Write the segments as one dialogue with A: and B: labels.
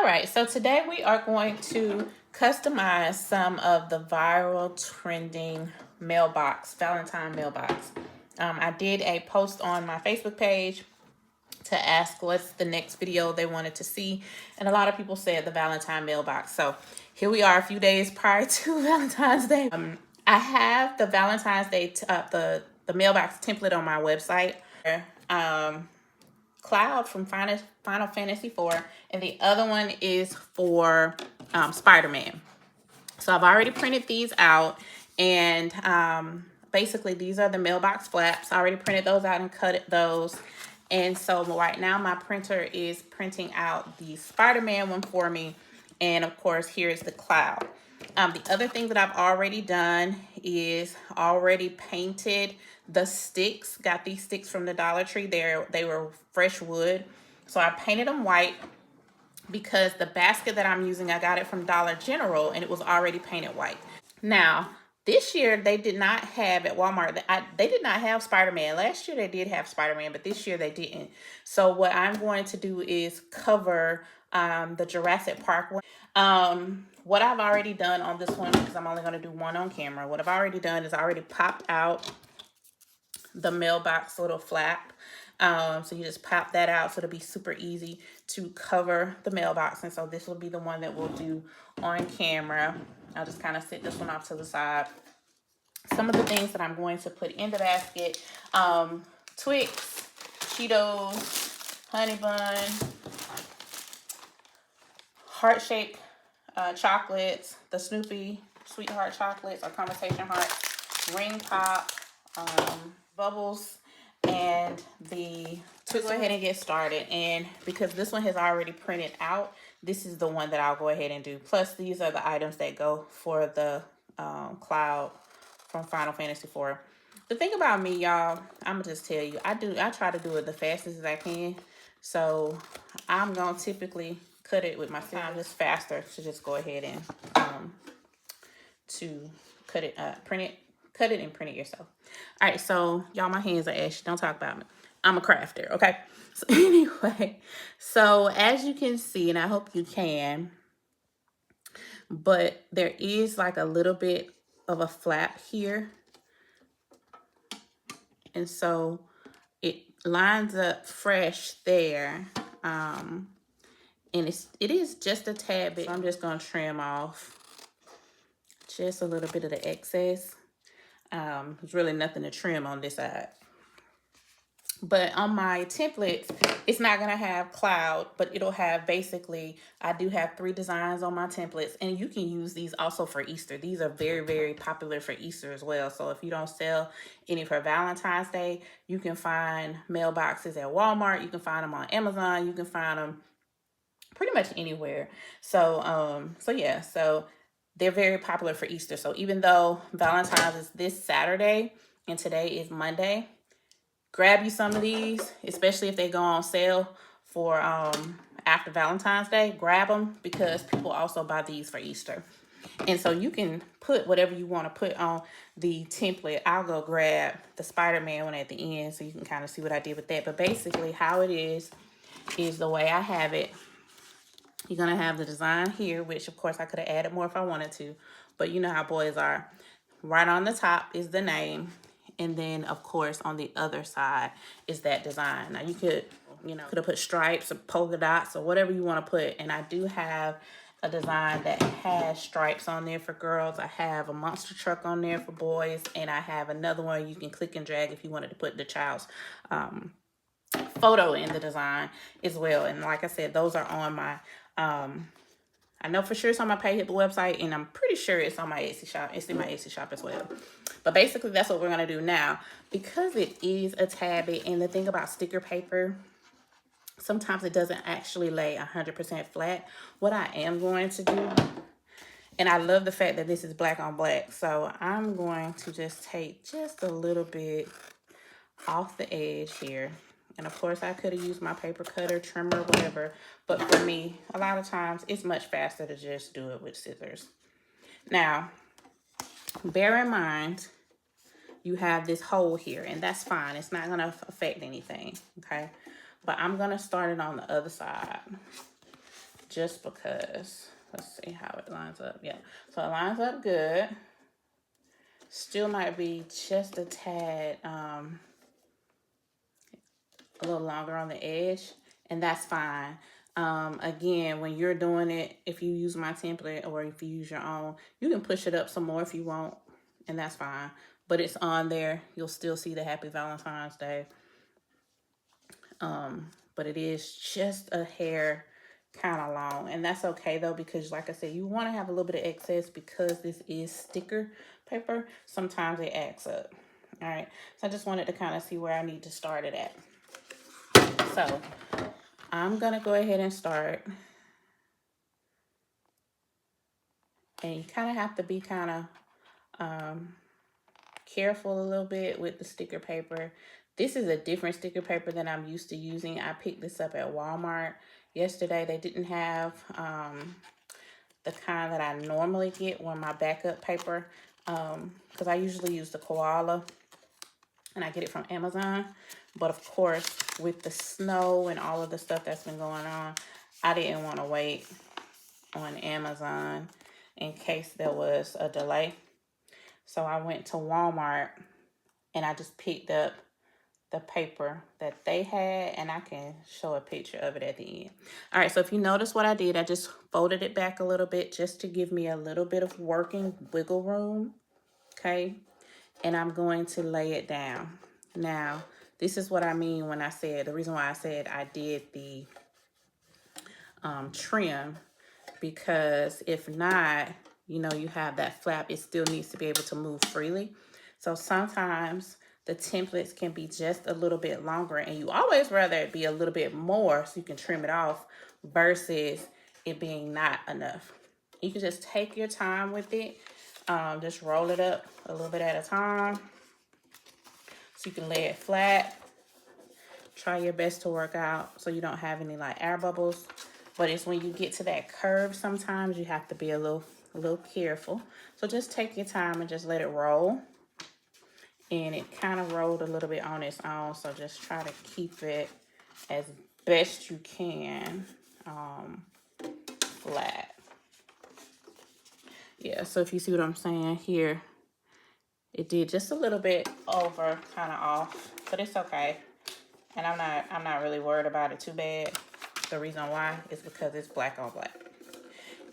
A: All right, so today we are going to customize some of the viral trending Valentine mailbox. I did a post on my Facebook page to ask what's the next video they wanted to see, and a lot of people said the Valentine mailbox. So here we are a few days prior to Valentine's Day. I have the Valentine's Day, the mailbox template on my website. Cloud from Final Fantasy 4, and the other one is for Spider-Man. So I've already printed these out, and basically these are the mailbox flaps. I already printed those out and cut those. And so right now my printer is printing out the Spider-Man one for me, and of course here's the Cloud. The other thing that I've already done is already painted the sticks. Got these sticks from the Dollar Tree. They were fresh wood. So I painted them white because the basket that I'm using, I got it from Dollar General and it was already painted white. Now, this year they did not have at Walmart, they did not have Spider-Man. Last year they did have Spider-Man, but this year they didn't. So what I'm going to do is cover the Jurassic Park one. What I've already done on this one, because I'm only going to do one on camera, what I've already done is I already popped out the mailbox little flap. So you just pop that out, so it'll be super easy to cover the mailbox. And so this will be the one that we'll do on camera. I'll just kind of set this one off to the side. Some of the things that I'm going to put in the basket: Twix, Cheetos, Honey Bun, heart-shaped chocolates, the Snoopy Sweetheart chocolates or Conversation Hearts, Ring Pop, Bubbles, and the Twix. Go ahead and get started. And because this one has already printed out, this is the one that I'll go ahead and do. Plus, these are the items that go for the Cloud from Final Fantasy 4. The thing about me, y'all, I'm gonna just tell you, I try to do it the fastest as I can. So I'm gonna typically cut it with my time. It's faster to just go ahead and to cut it, cut it and print it yourself. All right, so y'all, my hands are ashy. Don't talk about me. I'm a crafter, okay? So anyway, so as you can see, and I hope you can, but there is like a little bit of a flap here. And so it lines up fresh there. And it is just a tad bit. So I'm just gonna trim off just a little bit of the excess. There's really nothing to trim on this side. But on my templates, it's not going to have Cloud, but it'll have basically, I do have 3 designs on my templates, and you can use these also for Easter. These are very, very popular for Easter as well. So if you don't sell any for Valentine's Day, you can find mailboxes at Walmart. You can find them on Amazon. You can find them pretty much anywhere. So, so they're very popular for Easter. So even though Valentine's is this Saturday and today is Monday, grab you some of these, especially if they go on sale for after Valentine's Day. Grab them because people also buy these for Easter. And so you can put whatever you want to put on the template. I'll go grab the Spider-Man one at the end so you can kind of see what I did with that. But basically how it is the way I have it. You're going to have the design here, which of course I could have added more if I wanted to. But you know how boys are. Right on the top is the name. And then, of course, on the other side is that design. Now, you could, could have put stripes or polka dots or whatever you want to put. And I do have a design that has stripes on there for girls. I have a monster truck on there for boys. And I have another one you can click and drag if you wanted to put the child's photo in the design as well. And like I said, those are on my... I know for sure it's on my PayHip website, and I'm pretty sure it's on my Etsy shop. It's in my Etsy shop as well. But basically, that's what we're going to do now. Because it is a tad bit, and the thing about sticker paper, sometimes it doesn't actually lay 100% flat. What I am going to do, and I love the fact that this is black on black, so I'm going to just take just a little bit off the edge here. And of course, I could have used my paper cutter, trimmer, whatever. But for me, a lot of times, it's much faster to just do it with scissors. Now, bear in mind, you have this hole here, and that's fine. It's not going to affect anything, okay? But I'm going to start it on the other side. just because. Let's see how it lines up. Yeah, so it lines up good. Still might be just a tad a little longer on the edge, and that's fine. Again, when you're doing it, if you use my template or if you use your own, you can push it up some more if you want, and that's fine. But it's on there. You'll still see the Happy Valentine's Day. But it is just a hair kind of long, and that's okay though, because like I said, you want to have a little bit of excess because this is sticker paper. Sometimes it acts up. All right, so I just wanted to kind of see where I need to start it at. So I'm gonna go ahead and start, and you kind of have to be kind of careful a little bit with the sticker paper. This is a different sticker paper than I'm used to using. I picked this up at Walmart yesterday. They didn't have the kind that I normally get when my backup paper, because I usually use the koala, and I get it from Amazon. But of course, with the snow and all of the stuff that's been going on, I didn't want to wait on Amazon in case there was a delay. So I went to Walmart and I just picked up the paper that they had, and I can show a picture of it at the end. All right, so if you notice what I did, I just folded it back a little bit just to give me a little bit of working wiggle room, okay? And I'm going to lay it down. Now, this is what I mean when I said, the reason why I said I did the trim, because if not, you know, you have that flap, it still needs to be able to move freely. So sometimes the templates can be just a little bit longer, and you always rather it be a little bit more so you can trim it off versus it being not enough. You can just take your time with it. Just roll it up a little bit at a time so you can lay it flat. Try your best to work out so you don't have any like air bubbles. But it's when you get to that curve, sometimes you have to be a little careful. So just take your time and just let it roll. And it kind of rolled a little bit on its own, so just try to keep it as best you can flat. Yeah, so if you see what I'm saying here, it did just a little bit over, kind of off, but it's okay. And I'm not really worried about it too bad. The reason why is because it's black on black.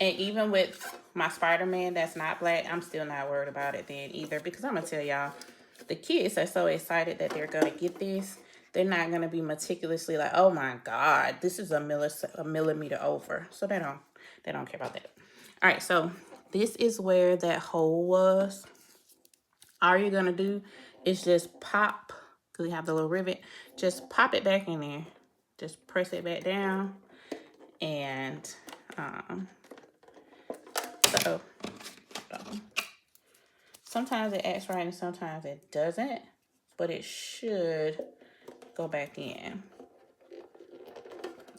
A: And even with my Spider-Man that's not black, I'm still not worried about it then either, because I'm gonna tell y'all, the kids are so excited that they're gonna get this. They're not gonna be meticulously like, oh my God, this is a millimeter over. So they don't care about that. All right, so this is where that hole was. All you're gonna do is just pop, because you have the little rivet, just pop it back in there. Just press it back down, and so sometimes it acts right and sometimes it doesn't, but it should go back in.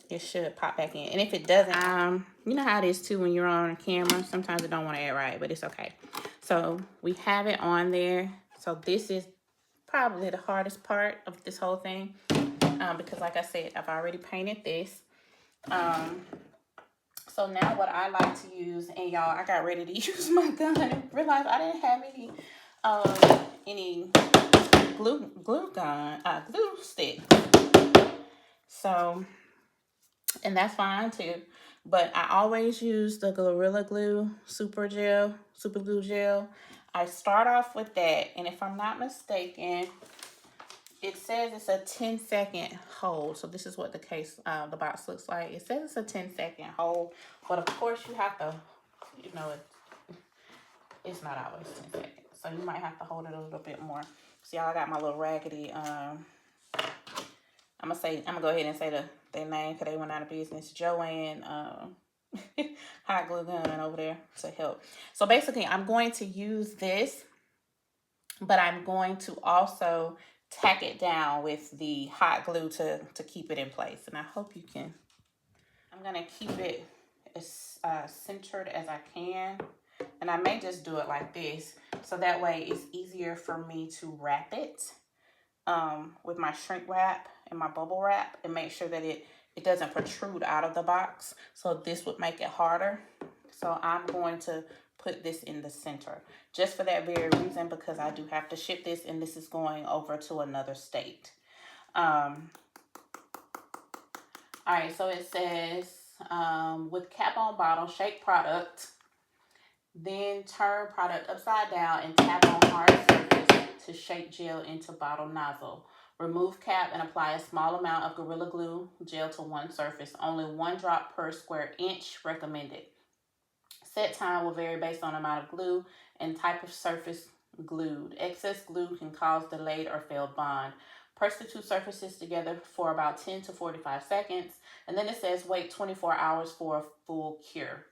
A: It should pop back in. And if it doesn't, you know how it is too when you're on camera. Sometimes it don't want to act right, but it's okay. So we have it on there. So this is probably the hardest part of this whole thing, because like I said, I've already painted this. So now what I like to use, and y'all, I got ready to use my gun and realized I didn't have any glue stick. So, and that's fine too. But I always use the Gorilla Glue Super Glue Gel. I start off with that, and if I'm not mistaken, it says it's a 10-second hold. So this is what the box looks like. It says it's a 10-second hold, but of course you have to, you know, it's not always 10 seconds. So you might have to hold it a little bit more. See, y'all, I got my little raggedy, I'm gonna go ahead and say their name because they went out of business. Joanne hot glue gun over there to help. So basically I'm going to use this, but I'm going to also tack it down with the hot glue to keep it in place. And I hope you can. I'm going to keep it as centered as I can. And I may just do it like this, so that way it's easier for me to wrap it with my shrink wrap and my bubble wrap, and make sure that it it doesn't protrude out of the box. So this would make it harder. So I'm going to put this in the center just for that very reason, because I do have to ship this and this is going over to another state. All right, so it says, with cap on bottle, shake product, then turn product upside down and tap on hard surface to shake gel into bottle nozzle. Remove cap and apply a small amount of Gorilla Glue gel to one surface. Only 1 drop per square inch recommended. Set time will vary based on amount of glue and type of surface glued. Excess glue can cause delayed or failed bond. Press the 2 surfaces together for about 10 to 45 seconds. And then it says wait 24 hours for a full cure.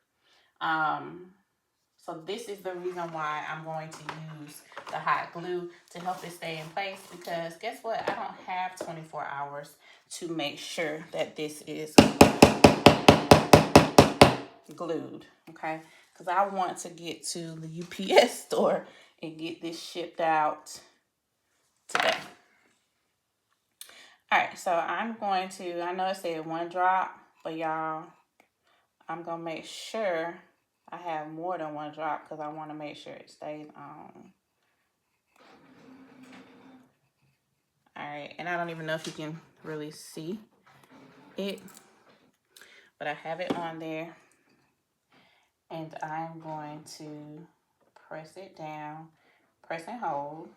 A: So this is the reason why I'm going to use the hot glue to help it stay in place, because guess what? I don't have 24 hours to make sure that this is glued, okay? Because I want to get to the UPS store and get this shipped out today. All right, so I'm going to, I know it said 1 drop, but y'all, I'm going to make sure I have more than 1 drop because I want to make sure it stays on. All right, and I don't even know if you can really see it, but I have it on there. And I'm going to press it down, press and hold.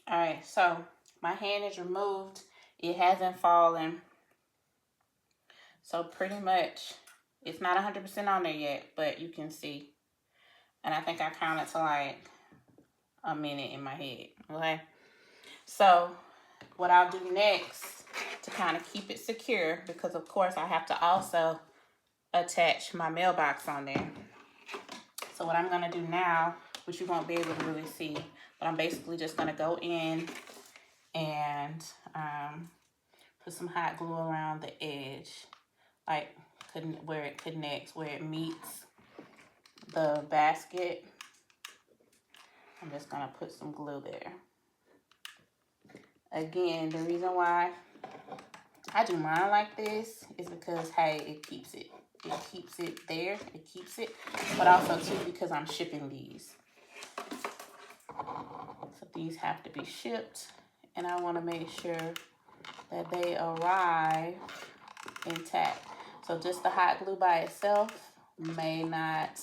A: All right, so my hand is removed. It hasn't fallen. So pretty much, it's not 100% on there yet, but you can see. And I think I counted to like a minute in my head, okay? So what I'll do next to kind of keep it secure, because of course I have to also attach my mailbox on there. So what I'm gonna do now, which you won't be able to really see, but I'm basically just gonna go in and put some hot glue around the edge, like where it connects, where it meets the basket. I'm just gonna put some glue there. Again, the reason why I do mine like this is because, hey, it keeps it there, it keeps it, but also too because I'm shipping these. So these have to be shipped, and I want to make sure that they arrive intact. So just the hot glue by itself may not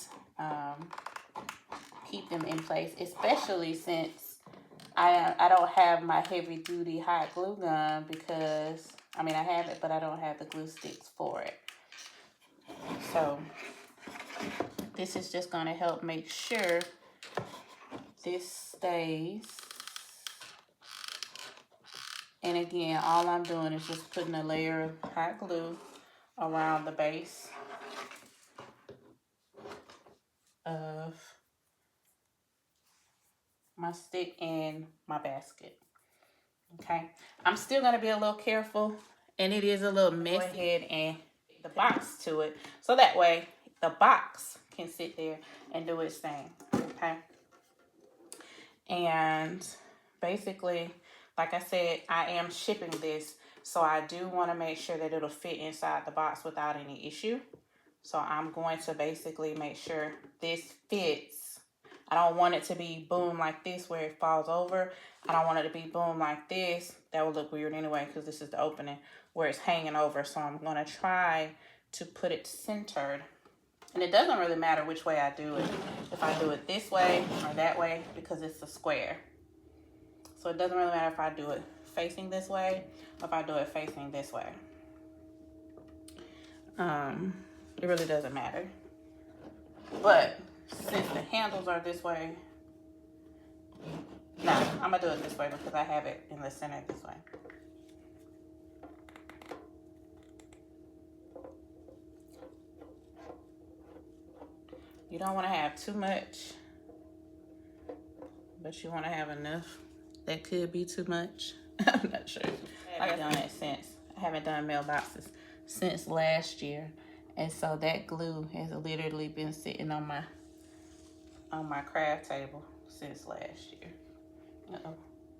A: keep them in place, especially since I don't have my heavy duty hot glue gun, because I mean I have it, but I don't have the glue sticks for it. So this is just going to help make sure this stays. And again, all I'm doing is just putting a layer of hot glue around the base of my stick and my basket. Okay, I'm still going to be a little careful, and it is a little messy. Go ahead and the box to it, so that way the box can sit there and do its thing. Okay, and basically, like I said, I am shipping this, so I do want to make sure that it'll fit inside the box without any issue. So I'm going to basically make sure this fits. I don't want it to be boom like this where it falls over. I don't want it to be boom like this. That would look weird anyway, because this is the opening where it's hanging over. So I'm going to try to put it centered. And it doesn't really matter which way I do it. If I do it this way or that way, because it's a square. So it doesn't really matter if I do it facing this way or if I do it facing this way. It really doesn't matter. But since the handles are this way, I'm gonna do it this way because I have it in the center this way. You don't want to have too much, but you want to have enough. That could be too much. I'm not sure. I haven't done that since. I haven't done mailboxes since last year. And so that glue has literally been sitting on my craft table since last year. Uh-oh. Hold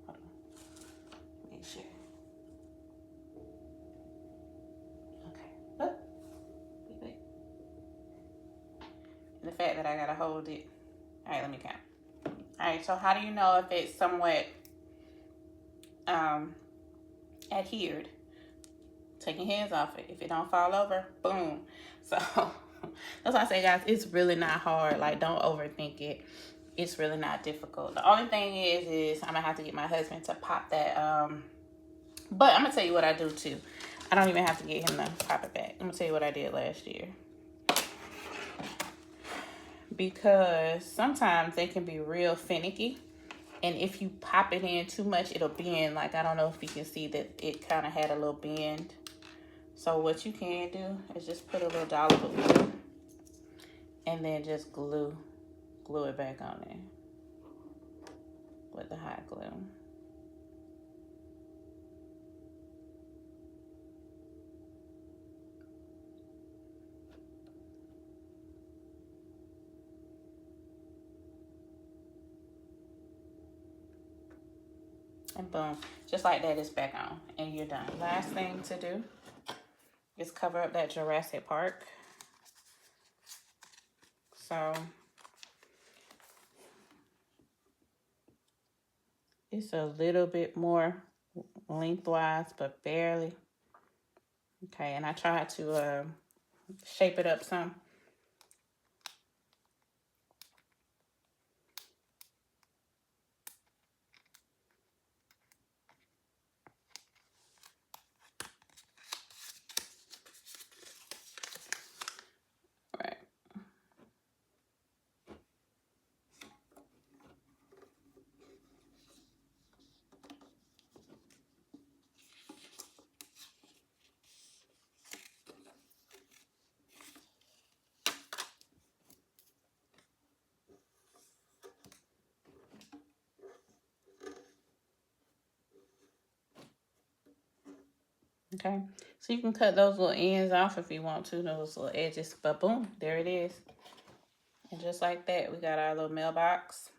A: on. the fact that I gotta hold it. All right, let me count. All right, so how do you know if it's somewhat adhered? Take your hands off it. If it don't fall over, boom. So that's why I say, guys, it's really not hard. Like, don't overthink it. It's really not difficult. The only thing is I'm gonna have to get my husband to pop that. But I'm gonna tell you what I do too. I don't even have to get him to pop it back. I'm gonna tell you what I did last year. Because sometimes they can be real finicky. And if you pop it in too much, it'll bend. Like, I don't know if you can see that it kind of had a little bend. So what you can do is just put a little dollop of glue and then just glue it back on there with the hot glue. And boom, just like that, it's back on and you're done. Last thing to do is cover up that Jurassic Park. So it's a little bit more lengthwise, but barely. Okay, and I tried to shape it up some. Right. Okay, so you can cut those little ends off if you want to, those little edges, but boom, there it is. And just like that, we got our little mailbox.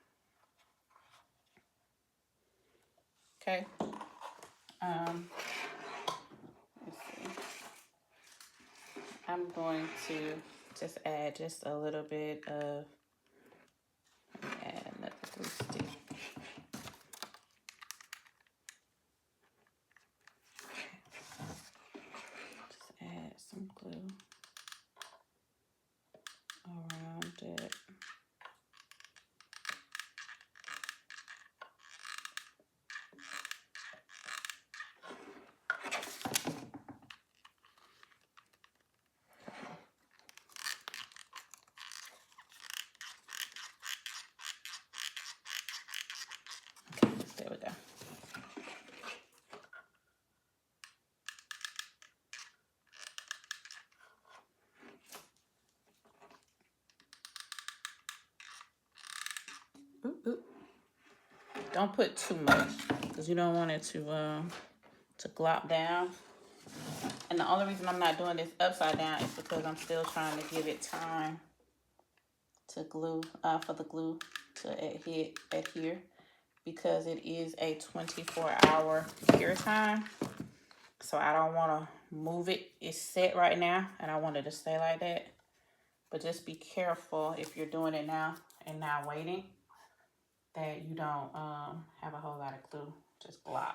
A: Okay. Let's see. I'm going to just add just a little bit of, add another glue stick. Just add some glue around it. There we go. Ooh. Don't put too much because you don't want it to glop down. And the only reason I'm not doing this upside down is because I'm still trying to give it time to glue, for the glue to adhere because it is a 24-hour cure time. So I don't want to move it. It's set right now and I want it to stay like that. But just be careful if you're doing it now and not waiting that you don't have a whole lot of glue just glop.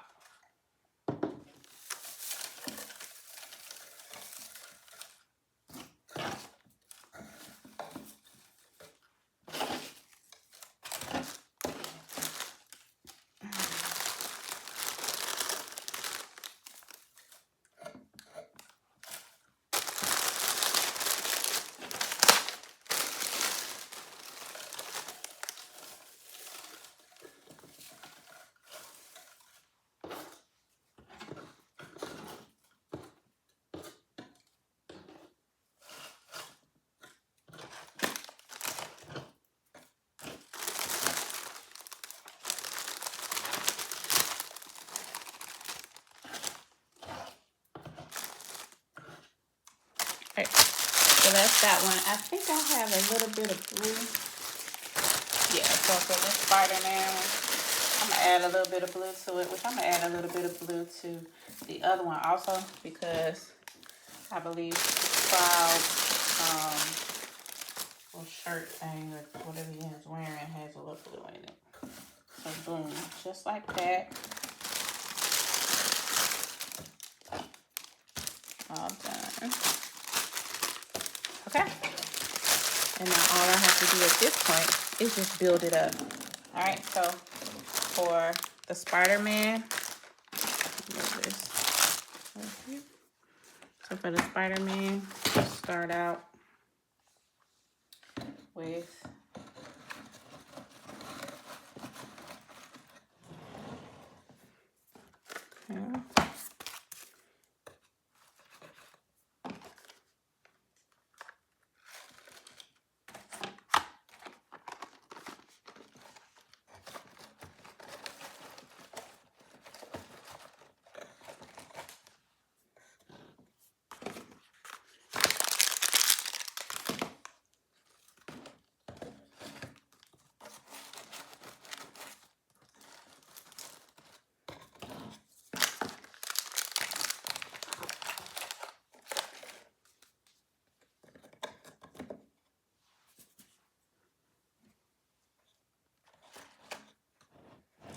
A: Okay, so that's that one. I think I have a little bit of blue. Yeah, so for this spider now, I'm gonna add a little bit of blue to it, which I'm gonna add a little bit of blue to the other one also because I believe cloud little shirt thing or whatever he is wearing has a little glue in it. So boom, just like that. All done. Okay. And now all I have to do at this point is just build it up. All right, so for the Spider-Man, so for the Spider-Man, start out with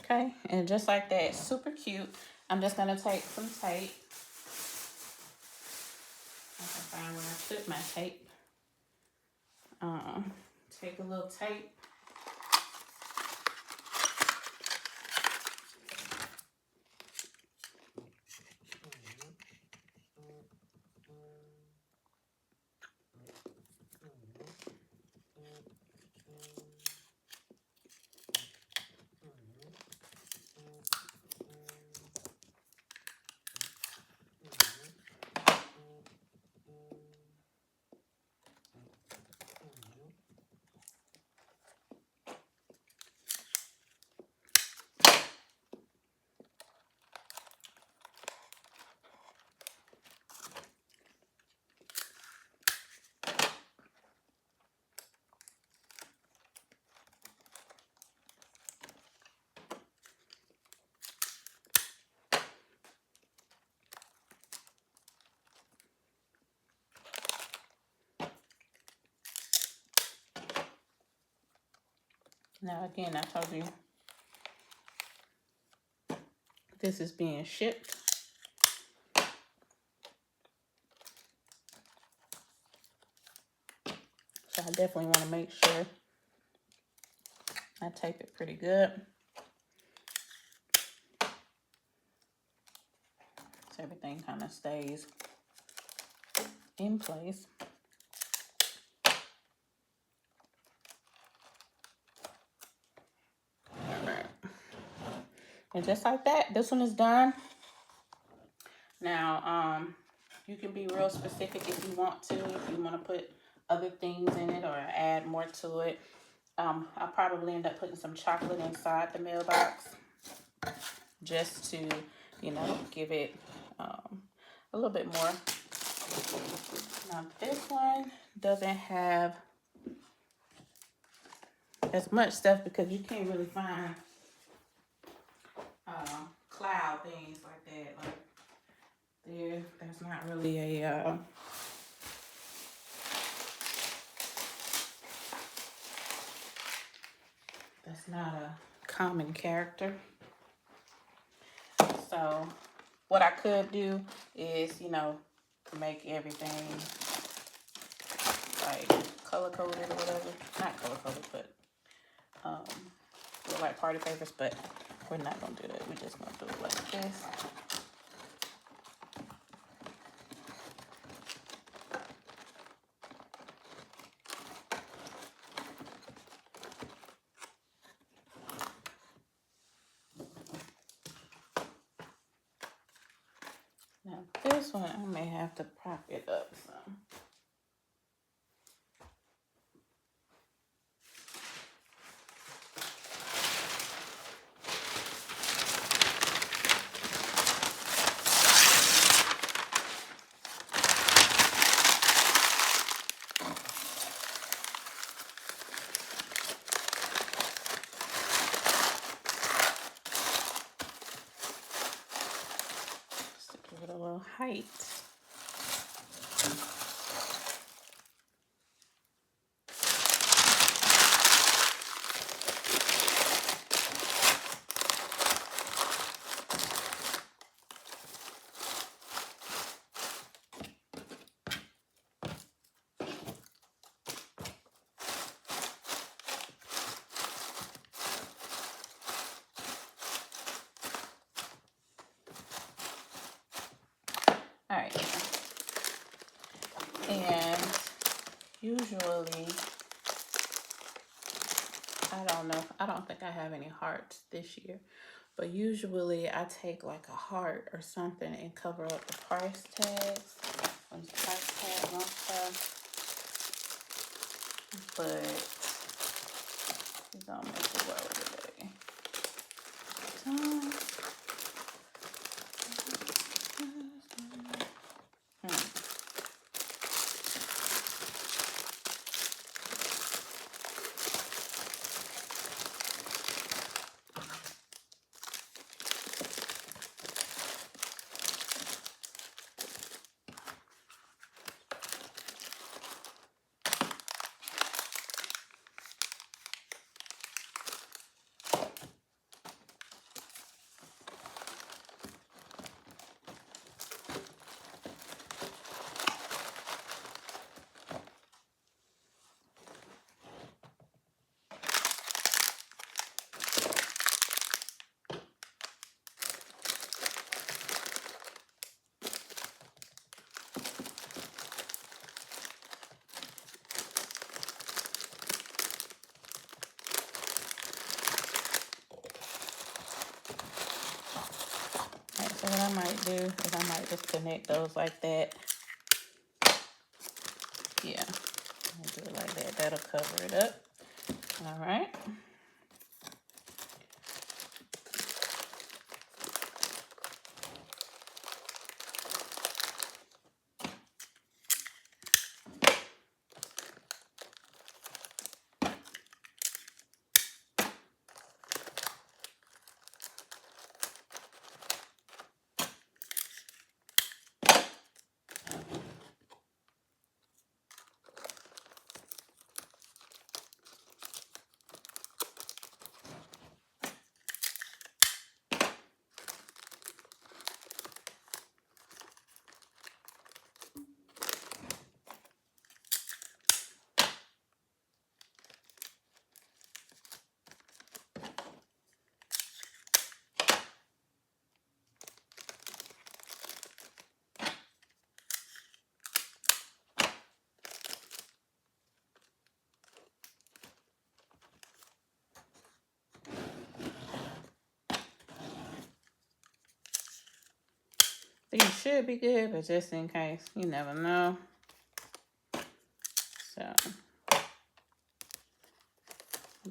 A: okay, and just like that, super cute. I'm just gonna take some tape. I can find where I put my tape. Take a little tape. Now again, I told you this is being shipped. So I definitely want to make sure I tape it pretty good. So everything kind of stays in place. And just like that, this one is done. Now, you can be real specific if you want to, if you want to put other things in it or add more to it. I'll probably end up putting some chocolate inside the mailbox just to, you know, give it a little bit more. Now, this one doesn't have as much stuff because you can't really find cloud things like that. Like there's not really a that's not a common character. So what I could do is, you know, make everything like color coded or whatever. Not color coded, but like party favors, but we're not gonna do that. We're just gonna do it like this. Now this one I may have to prop it up some. Height. All right. And usually, I don't think I have any hearts this year, but usually I take like a heart or something and cover up the price tags on the price tag on stuff. But we're gonna make it work today. So what I might do is I might just connect those like that. Yeah, I'll do it like that. That'll cover it up. All right. These should be good, but just in case, you never know. So,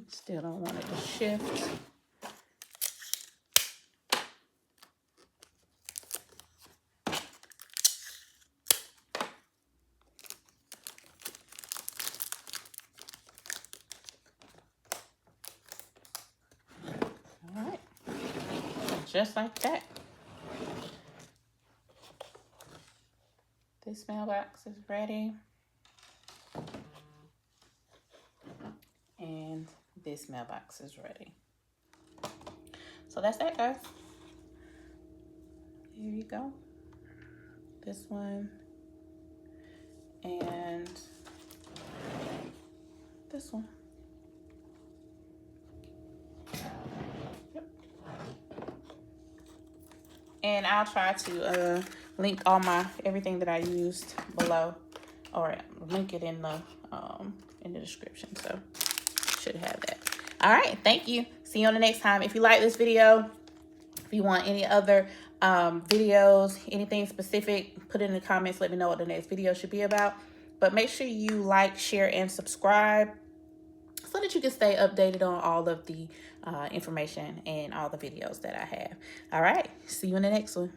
A: still don't want it to shift. All right, just like that. This mailbox is ready. And this mailbox is ready. So that's that, guys. Here you go. This one. And this one. Yep. And I'll try to link all everything that I used below, or link it in the description. So should have that. All right, thank you. See you on the next time. If you like this video, if you want any other videos, anything specific, put it in the comments. Let me know what the next video should be about. But make sure you like, share, and subscribe so that you can stay updated on all of the information and all the videos that I have. All right, see you in the next one.